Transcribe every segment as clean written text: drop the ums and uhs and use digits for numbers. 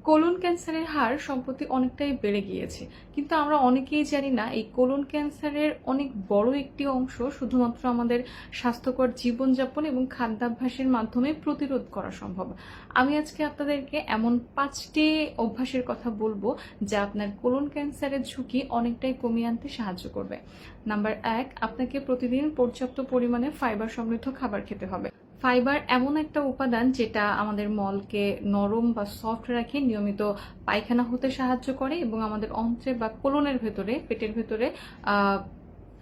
Colon ক্যান্সারের হার সম্প্রতি অনেকটাই বেড়ে গিয়েছে, কিন্তু আমরা অনেকেই জানি না এই কোলন ক্যান্সারের অনেক বড় একটি অংশ শুধুমাত্র আমাদের স্বাস্থ্যকর জীবনযাপন এবং খাদ্যাভ্যাসের মাধ্যমে প্রতিরোধ করা সম্ভব। আমি আজকে আপনাদেরকে এমন 5টি অভ্যাসের কথা বলবো যা আপনার কোলন ক্যান্সারের ঝুঁকি অনেকটাই কমিয়ে আনতে সাহায্য করবে। নাম্বার 1, আপনাকে প্রতিদিন পর্যাপ্ত পরিমাণে ফাইবার সমৃদ্ধ খাবার খেতে হবে। ফাইবার এমন একটা উপাদান যেটা আমাদের মলকে নরম বা সফট রাখে, নিয়মিত পায়খানা হতে সাহায্য করে এবং আমাদের অন্ত্রে বা কোলনের ভেতরে, পেটের ভেতরে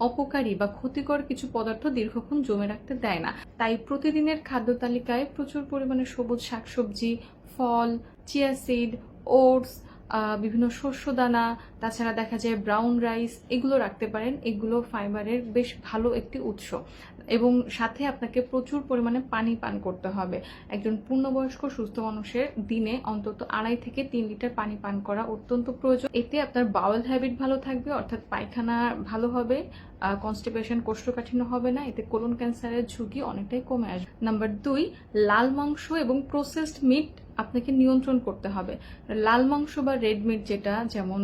অপকারী বা ক্ষতিকর কিছু পদার্থ দীর্ঘক্ষণ জমে রাখতে দেয় না। তাই প্রতিদিনের খাদ্য তালিকায় প্রচুর পরিমাণে সবুজ শাকসবজি, ফল, চিয়া সিড, ওটস, বিভিন্ন শস্য দানা, তাছাড়া দেখা যায় ব্রাউন রাইস, এগুলো রাখতে পারেন। এগুলো ফাইবারের বেশ ভালো একটি উৎস। এবং সাথে আপনাকে প্রচুর পরিমাণে পানি পান করতে হবে। একজন পূর্ণবয়স্ক সুস্থ মানুষের দিনে অন্তত 2.5 থেকে 3 লিটার পানি পান করা অত্যন্ত প্রয়োজন। এতে আপনার বাউল হ্যাবিট ভালো থাকবে, অর্থাৎ পায়খানা ভালো হবে, কনস্টিপেশন কোষ্ঠকাঠিন্য হবে না। এতে কোলন ক্যান্সারের ঝুঁকি অনেকটাই কমে আসবে। নাম্বার 2, লাল মাংস এবং প্রসেসড মিট আপনাকে নিয়ন্ত্রণ করতে হবে। লাল মাংস বা রেড মিট, যেটা যেমন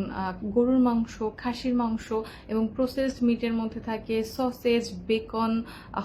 গরুর মাংস, খাসির মাংস এবং প্রসেসড মিটের মধ্যে থাকে সসেজ, বেকন,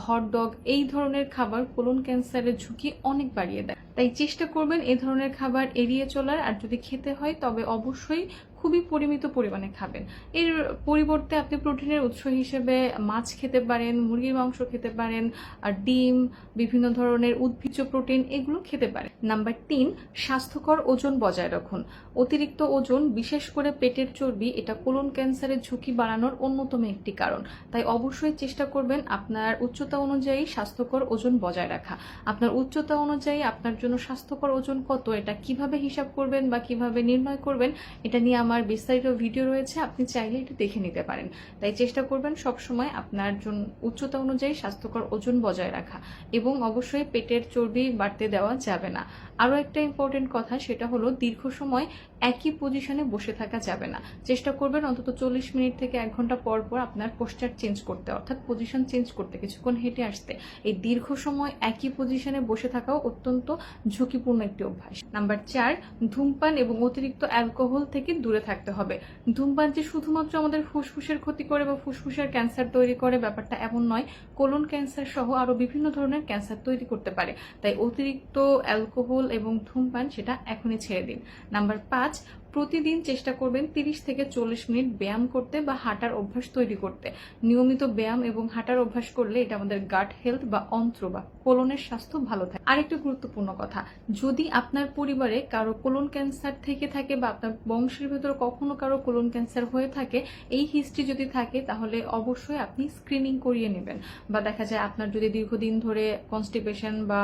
হটডগ, এই ধরনের খাবার কোলন ক্যান্সারের ঝুঁকি অনেক বাড়িয়ে দেয়। তাই চেষ্টা করবেন এই ধরনের খাবার এড়িয়ে চলার। আর যদি খেতে হয় তবে অবশ্যই খুবই পরিমিত পরিমাণে খাবেন। এর পরিবর্তে আপনি প্রোটিনের উৎস হিসেবে মাছ খেতে পারেন, মুরগির মাংস খেতে পারেন, আর ডিম, বিভিন্ন ধরনের উদ্ভিজ্জ প্রোটিন, এগুলো খেতে পারেন। নাম্বার 3, স্বাস্থ্যকর ওজন বজায় রাখুন। অতিরিক্ত ওজন, বিশেষ করে পেটের চর্বি, এটা কোলন ক্যান্সারের ঝুঁকি বাড়ানোর অন্যতম একটি কারণ। তাই অবশ্যই চেষ্টা করবেন আপনার উচ্চতা অনুযায়ী স্বাস্থ্যকর ওজন বজায় রাখা। আপনার উচ্চতা অনুযায়ী আপনার জন্য স্বাস্থ্যকর ওজন কত, এটা কিভাবে হিসাব করবেন বা কিভাবে নির্ণয় করবেন, এটা নিয়ে আমার বিস্তারিত ভিডিও রয়েছে, আপনি চাইলে এটা দেখে নিতে পারেন। তাই চেষ্টা করবেন সবসময় আপনার জন্য উচ্চতা অনুযায়ী স্বাস্থ্যকর ওজন বজায় রাখা, এবং অবশ্যই পেটের চর্বি বাড়তে দেওয়া যাবে না। আরও একটা ইম্পর্টেন্ট কথা, সেটা হলো দীর্ঘ সময় একই পজিশনে বসে থাকা যাবে না। চেষ্টা করবেন অন্তত 40 মিনিট থেকে 1 ঘন্টা পর পর আপনার পোস্টার চেঞ্জ করতে, অর্থাৎ পজিশন চেঞ্জ করতে, কিছুক্ষণ হেঁটে আসতে। এই দীর্ঘ সময় একই পজিশনে বসে থাকাও অত্যন্ত ঝুঁকিপূর্ণ একটি অভ্যাস। নাম্বার 4, ধূমপান এবং অতিরিক্ত অ্যালকোহল থেকে দূরে থাকতে হবে। ধূমপান যে শুধুমাত্র আমাদের ফুসফুসের ক্ষতি করে বা ফুসফুসের ক্যান্সার তৈরি করে, ব্যাপারটা এমন নয়। কোলন ক্যান্সার সহ আরো বিভিন্ন ধরনের ক্যান্সার তৈরি করতে পারে। তাই অতিরিক্ত অ্যালকোহল এবং ধূমপান সেটা এখনই ছেড়ে দিন। নাম্বার 5, প্রতিদিন চেষ্টা করবেন 30 থেকে 40 মিনিট ব্যায়াম করতে বা হাঁটার অভ্যাস তৈরি করতে। নিয়মিত ব্যায়াম এবং হাঁটার অভ্যাস করলে এটা আমাদের গাট হেলথ বা অন্ত্র বা কোলনের স্বাস্থ্য ভালো থাকে। আরেকটা গুরুত্বপূর্ণ কথা, যদি আপনার পরিবারে কারো কোলন ক্যান্সার থেকে থাকে বা আপনার বংশের ভেতর কখনো কারো কোলন ক্যান্সার হয়ে থাকে, এই হিস্ট্রি যদি থাকে, তাহলে অবশ্যই আপনি স্ক্রিনিং করিয়ে নেবেন। বা দেখা যায় আপনার যদি দীর্ঘদিন ধরে কনস্টিপেশন বা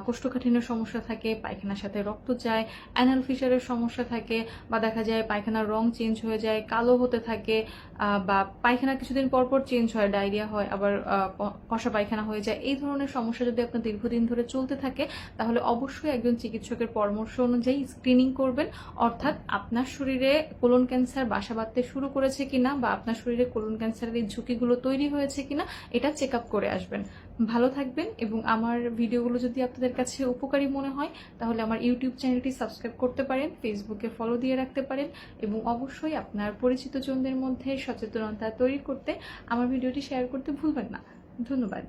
কোষ্ঠকাঠিন্যের সমস্যা থাকে, পায়খানার সাথে রক্ত যায়, অ্যানাল ফিশারের সমস্যা থাকে, বা দেখা যায় পায়খানার রং চেঞ্জ হয়ে যায়, কালো হতে থাকে, বা পায়খানা কিছুদিন পর পর চেঞ্জ হয়, ডায়রিয়া হয়, আবার কষা পায়খানা হয়ে যায়, এই ধরনের সমস্যা যদি আপনার দীর্ঘদিন ধরে চলতে থাকে, তাহলে অবশ্যই একজন চিকিৎসকের পরামর্শ অনুযায়ী স্ক্রিনিং করবেন। অর্থাৎ আপনার শরীরে কোলন ক্যান্সার বাসা বাঁধতে শুরু করেছে কিনা বা আপনার শরীরে কোলন ক্যান্সারের এই ঝুঁকিগুলো তৈরি হয়েছে কিনা, এটা চেক আপ করে আসবেন। ভালো থাকবেন, এবং আমার ভিডিওগুলো যদি আপনাদের কাছে উপকারী মনে হয় তাহলে আমার ইউটিউব চ্যানেলটি সাবস্ক্রাইব করতে পারেন, ফেসবুকে ফলো দিয়ে রাখতে পারেন, এবং অবশ্যই আপনার পরিচিত জনদের মধ্যে সচেতনতা তৈরি করতে আমার ভিডিওটি শেয়ার করতে ভুলবেন না। ধন্যবাদ।